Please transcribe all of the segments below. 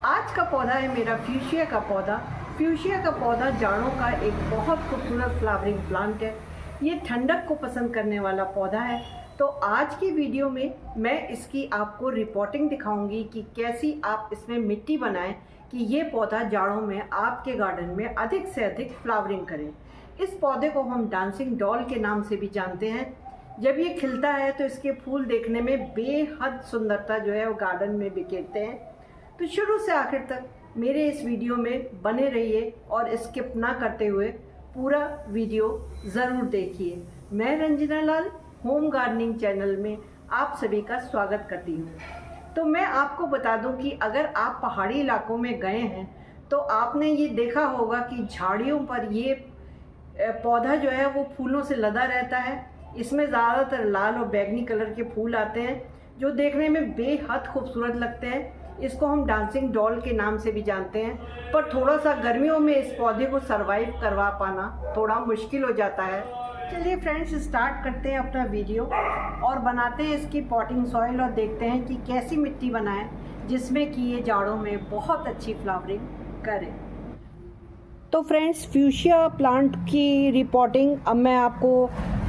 आज का पौधा है मेरा फ्यूशिया का पौधा। फ्यूशिया का पौधा जाड़ों का एक बहुत खूबसूरत फ्लावरिंग प्लांट है। ये ठंडक को पसंद करने वाला पौधा है। तो आज की वीडियो में मैं इसकी आपको रिपोर्टिंग दिखाऊंगी कि कैसी आप इसमें मिट्टी बनाएं कि ये पौधा जाड़ों में आपके गार्डन में अधिक से अधिक फ्लावरिंग करे। इस पौधे को हम डांसिंग डॉल के नाम से भी जानते हैं। जब ये खिलता है तो इसके फूल देखने में बेहद सुंदरता जो है वो गार्डन में बिखेरते हैं। तो शुरू से आखिर तक मेरे इस वीडियो में बने रहिए और स्किप ना करते हुए पूरा वीडियो ज़रूर देखिए। मैं रंजना लाल होम गार्डनिंग चैनल में आप सभी का स्वागत करती हूँ। तो मैं आपको बता दूं कि अगर आप पहाड़ी इलाकों में गए हैं तो आपने ये देखा होगा कि झाड़ियों पर ये पौधा जो है वो फूलों से लदा रहता है। इसमें ज़्यादातर लाल और बैगनी कलर के फूल आते हैं जो देखने में बेहद खूबसूरत लगते हैं। इसको हम डांसिंग डॉल के नाम से भी जानते हैं, पर थोड़ा सा गर्मियों में इस पौधे को सरवाइव करवा पाना थोड़ा मुश्किल हो जाता है। चलिए फ्रेंड्स, स्टार्ट करते हैं अपना वीडियो और बनाते हैं इसकी पॉटिंग सॉइल और देखते हैं कि कैसी मिट्टी बनाएं जिसमें कि ये जाड़ों में बहुत अच्छी फ्लावरिंग करे। तो फ्रेंड्स, फ्यूशिया प्लांट की रिपोर्टिंग अब मैं आपको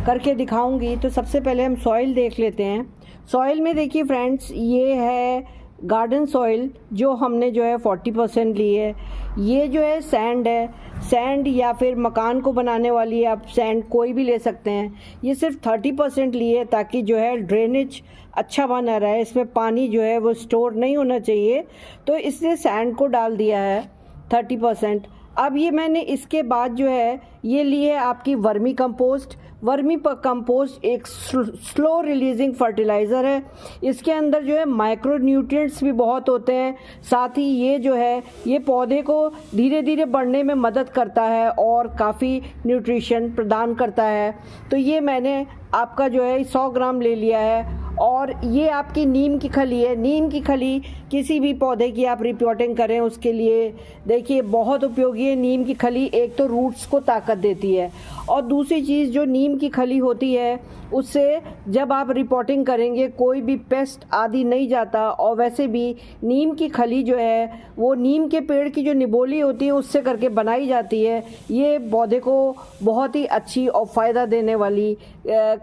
करके दिखाऊंगी। तो सबसे पहले हम सॉइल देख लेते हैं। सॉइल में देखिए फ्रेंड्स, ये है गार्डन सॉइल जो हमने जो है 40% ली है। ये जो है सैंड है, सैंड या फिर मकान को बनाने वाली आप सैंड कोई भी ले सकते हैं। ये सिर्फ 30% ली है ताकि जो है ड्रेनेज अच्छा बना रहे, इसमें पानी जो है वो स्टोर नहीं होना चाहिए, तो इसलिए सैंड को डाल दिया है 30%। अब ये मैंने इसके बाद जो है ये ली है आपकी वर्मी कंपोस्ट। वर्मी कंपोस्ट एक स्लो रिलीजिंग फर्टिलाइज़र है। इसके अंदर जो है माइक्रो न्यूट्रिएंट्स भी बहुत होते हैं। साथ ही ये जो है ये पौधे को धीरे धीरे बढ़ने में मदद करता है और काफ़ी न्यूट्रिशन प्रदान करता है। तो ये मैंने आपका जो है 100 ग्राम ले लिया है। और ये आपकी नीम की खली है। नीम की खली किसी भी पौधे की आप रिपोर्टिंग करें उसके लिए देखिए बहुत उपयोगी है। नीम की खली एक तो रूट्स को ताकत देती है और दूसरी चीज़ जो नीम की खली होती है उससे जब आप रिपोर्टिंग करेंगे कोई भी पेस्ट आदि नहीं जाता। और वैसे भी नीम की खली जो है वो नीम के पेड़ की जो निबोली होती है उससे करके बनाई जाती है। ये पौधे को बहुत ही अच्छी और फ़ायदा देने वाली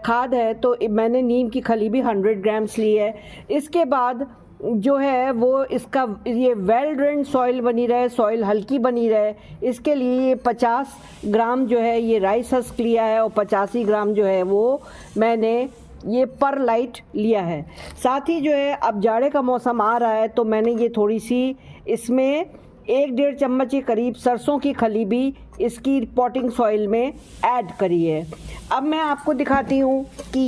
खाद है। तो मैंने नीम की खली भी 100 ग्राम्स ली है। इसके बाद जो है वो इसका ये वेल ड्रेन्ड सॉइल बनी रहे, सॉइल हल्की बनी रहे, इसके लिए ये 50 ग्राम जो है ये राइस हस्क लिया है और 85 ग्राम जो है वो मैंने ये परलाइट लिया है। साथ ही जो है अब जाड़े का मौसम आ रहा है तो मैंने ये थोड़ी सी इसमें 1-1.5 चम्मच के करीब सरसों की खली भी इसकी पॉटिंग सॉइल में ऐड करी है। अब मैं आपको दिखाती हूँ कि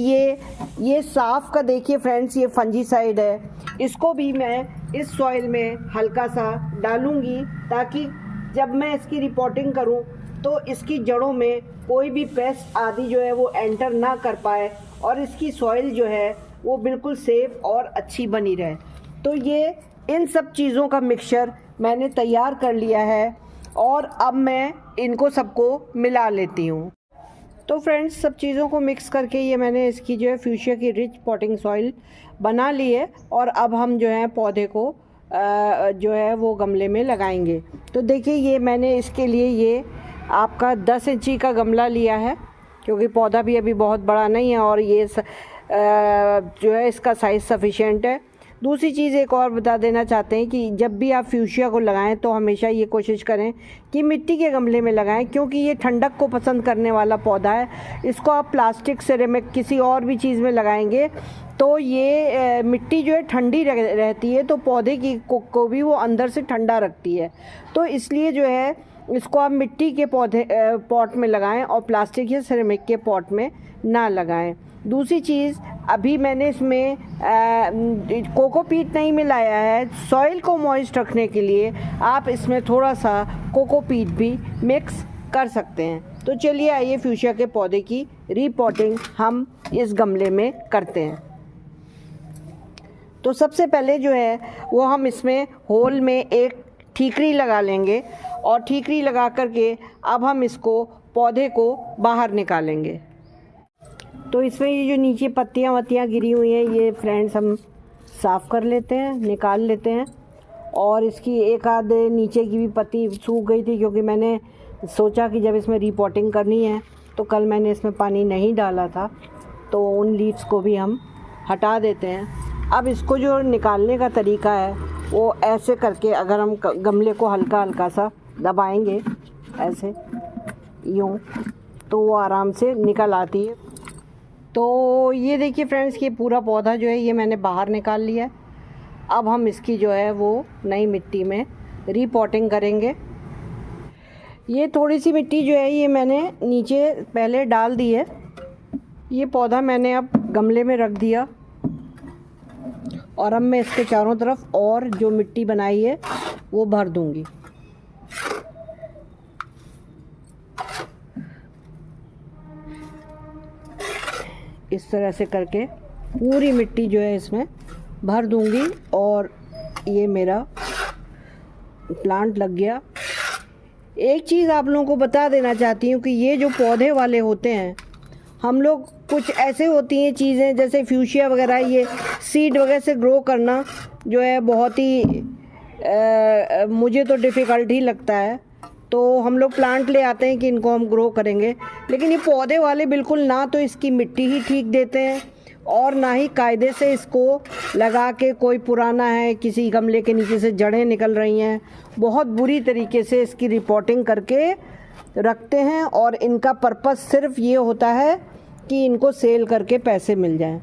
ये साफ का देखिए फ्रेंड्स, ये फंजीसाइड है। इसको भी मैं इस सॉइल में हल्का सा डालूंगी ताकि जब मैं इसकी रिपोर्टिंग करूँ तो इसकी जड़ों में कोई भी पेस्ट आदि जो है वो एंटर ना कर पाए और इसकी सॉइल जो है वो बिल्कुल सेफ और अच्छी बनी रहे। तो ये इन सब चीज़ों का मिक्सचर मैंने तैयार कर लिया है और अब मैं इनको सबको मिला लेती हूँ। तो फ्रेंड्स, सब चीज़ों को मिक्स करके ये मैंने इसकी जो है फ्यूशिया की रिच पॉटिंग सॉइल बना ली है और अब हम जो है पौधे को जो है वो गमले में लगाएंगे। तो देखिए ये मैंने इसके लिए ये आपका 10 इंची का गमला लिया है क्योंकि पौधा भी अभी बहुत बड़ा नहीं है और ये जो है इसका साइज़ सफिशिएंट है। दूसरी चीज़ एक और बता देना चाहते हैं कि जब भी आप फ्यूशिया को लगाएं तो हमेशा ये कोशिश करें कि मिट्टी के गमले में लगाएं क्योंकि ये ठंडक को पसंद करने वाला पौधा है। इसको आप प्लास्टिक, सिरेमिक किसी और भी चीज़ में लगाएंगे तो ये मिट्टी जो है ठंडी रहती है तो पौधे की को भी वो अंदर से ठंडा रखती है। तो इसलिए जो है इसको आप मिट्टी के पॉट में लगाएं और प्लास्टिक या सिरेमिक के पॉट में ना लगाएं। दूसरी चीज़, अभी मैंने इसमें कोकोपीट नहीं मिलाया है। सॉइल को मॉइस्ट रखने के लिए आप इसमें थोड़ा सा कोकोपीट भी मिक्स कर सकते हैं। तो चलिए आइए फ्यूशिया के पौधे की रिपोर्टिंग हम इस गमले में करते हैं। तो सबसे पहले जो है वो हम इसमें होल में एक ठीकरी लगा लेंगे और ठीकरी लगा करके अब हम इसको पौधे को बाहर निकालेंगे। तो इसमें ये जो नीचे पत्तियां वत्तियां गिरी हुई हैं ये फ्रेंड्स हम साफ़ कर लेते हैं, निकाल लेते हैं और इसकी एक आध नीचे की भी पत्ती सूख गई थी, क्योंकि मैंने सोचा कि जब इसमें रीपॉटिंग करनी है तो कल मैंने इसमें पानी नहीं डाला था, तो उन लीव्स को भी हम हटा देते हैं। अब इसको जो निकालने का तरीका है वो ऐसे करके, अगर हम गमले को हल्का हल्का सा दबाएंगे ऐसे यूँ, तो वो आराम से निकल आती है। तो ये देखिए फ्रेंड्स, ये पूरा पौधा जो है ये मैंने बाहर निकाल लिया। अब हम इसकी जो है वो नई मिट्टी में रीपॉटिंग करेंगे। ये थोड़ी सी मिट्टी जो है ये मैंने नीचे पहले डाल दी है। ये पौधा मैंने अब गमले में रख दिया और अब मैं इसके चारों तरफ और जो मिट्टी बनाई है वो भर दूंगी। इस तरह से करके पूरी मिट्टी जो है इसमें भर दूंगी और ये मेरा प्लांट लग गया। एक चीज़ आप लोगों को बता देना चाहती हूँ कि ये जो पौधे वाले होते हैं, हम लोग कुछ ऐसे होती हैं चीज़ें जैसे फ्यूशिया वगैरह, ये सीड वगैरह से ग्रो करना जो है बहुत ही मुझे तो डिफ़िकल्ट ही लगता है। तो हम लोग प्लांट ले आते हैं कि इनको हम ग्रो करेंगे, लेकिन ये पौधे वाले बिल्कुल ना तो इसकी मिट्टी ही ठीक देते हैं और ना ही कायदे से इसको लगा के, कोई पुराना है किसी गमले के नीचे से जड़ें निकल रही हैं, बहुत बुरी तरीके से इसकी रिपोर्टिंग करके रखते हैं। और इनका पर्पस सिर्फ ये होता है कि इनको सेल करके पैसे मिल जाएं।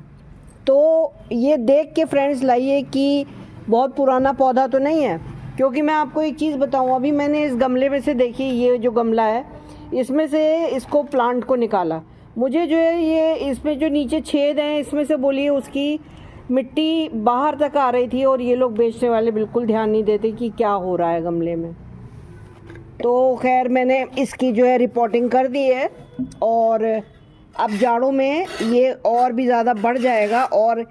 तो ये देख के फ्रेंड्स लाइए कि बहुत पुराना पौधा तो नहीं है, क्योंकि मैं आपको एक चीज़ बताऊं, अभी मैंने इस गमले में से, देखिए ये जो गमला है इसमें से इसको प्लांट को निकाला, मुझे जो है ये इसमें जो नीचे छेद हैं इसमें से बोलिए उसकी मिट्टी बाहर तक आ रही थी, और ये लोग बेचने वाले बिल्कुल ध्यान नहीं देते कि क्या हो रहा है गमले में। तो खैर मैंने इसकी जो है रिपोर्टिंग कर दी है और अब जाड़ों में ये और भी ज़्यादा बढ़ जाएगा। और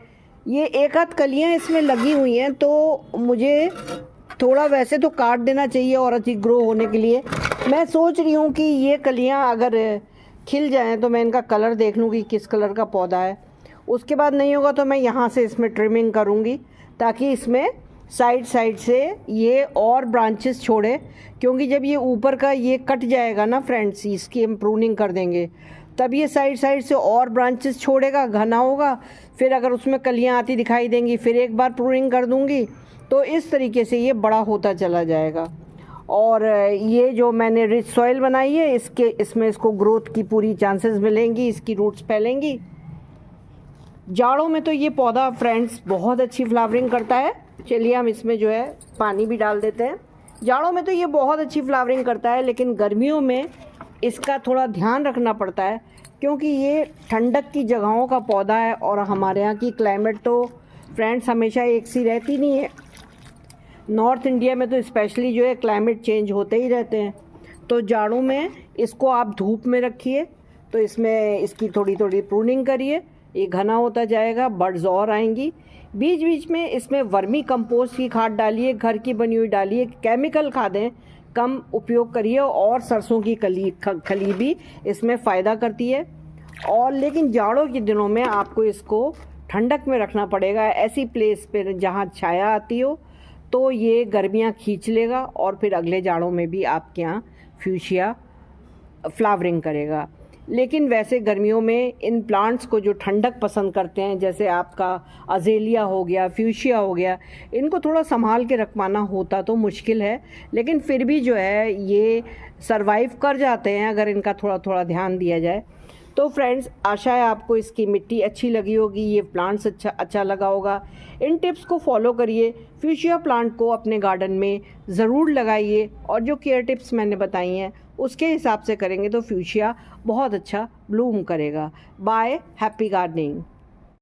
ये एक आध कलियाँ इसमें लगी हुई हैं, तो मुझे थोड़ा वैसे तो काट देना चाहिए और अच्छी ग्रो होने के लिए। मैं सोच रही हूँ कि ये कलियाँ अगर खिल जाएं तो मैं इनका कलर देख लूँ कि किस कलर का पौधा है। उसके बाद नहीं होगा तो मैं यहाँ से इसमें ट्रिमिंग करूँगी, ताकि इसमें साइड साइड से ये और ब्रांचेस छोड़े, क्योंकि जब ये ऊपर का ये कट जाएगा ना फ्रेंड्स, इसकी हम प्रूनिंग कर देंगे, तब ये साइड साइड से और ब्रांचेस छोड़ेगा, घना होगा। फिर अगर उसमें कलियाँ आती दिखाई देंगी फिर एक बार प्रूनिंग कर दूँगी, तो इस तरीके से ये बड़ा होता चला जाएगा। और ये जो मैंने रिच सॉइल बनाई है इसमें इसको ग्रोथ की पूरी चांसेस मिलेंगी, इसकी रूट्स फैलेंगी। जाड़ों में तो ये पौधा फ्रेंड्स बहुत अच्छी फ्लावरिंग करता है। चलिए हम इसमें जो है पानी भी डाल देते हैं। जाड़ों में तो ये बहुत अच्छी फ्लावरिंग करता है, लेकिन गर्मियों में इसका थोड़ा ध्यान रखना पड़ता है, क्योंकि ये ठंडक की जगहों का पौधा है और हमारे यहाँ की क्लाइमेट तो फ्रेंड्स हमेशा एक सी रहती नहीं है। नॉर्थ इंडिया में तो स्पेशली जो है क्लाइमेट चेंज होते ही रहते हैं। तो जाड़ों में इसको आप धूप में रखिए, तो इसमें इसकी थोड़ी थोड़ी प्रूनिंग करिए, ये घना होता जाएगा, बड्स और आएंगी। बीच बीच में इसमें वर्मी कंपोस्ट की खाद डालिए, घर की बनी हुई डालिए, केमिकल खादें कम उपयोग करिए, और सरसों की खली भी इसमें फ़ायदा करती है। और लेकिन जाड़ों के दिनों में आपको इसको ठंडक में रखना पड़ेगा, ऐसी प्लेस पर जहाँ छाया आती हो, तो ये गर्मियाँ खींच लेगा और फिर अगले जाड़ों में भी आपके यहाँ फ्यूशिया फ्लावरिंग करेगा। लेकिन वैसे गर्मियों में इन प्लांट्स को जो ठंडक पसंद करते हैं, जैसे आपका अजेलिया हो गया, फ्यूशिया हो गया, इनको थोड़ा संभाल के रखवाना होता तो मुश्किल है, लेकिन फिर भी जो है ये सरवाइव कर जाते हैं अगर इनका थोड़ा थोड़ा ध्यान दिया जाए। तो फ्रेंड्स, आशा है आपको इसकी मिट्टी अच्छी लगी होगी, ये प्लांट्स अच्छा लगा होगा। इन टिप्स को फॉलो करिए, फ्यूशिया प्लांट को अपने गार्डन में ज़रूर लगाइए, और जो केयर टिप्स मैंने बताई हैं उसके हिसाब से करेंगे तो फ्यूशिया बहुत अच्छा ब्लूम करेगा। Bye, happy gardening.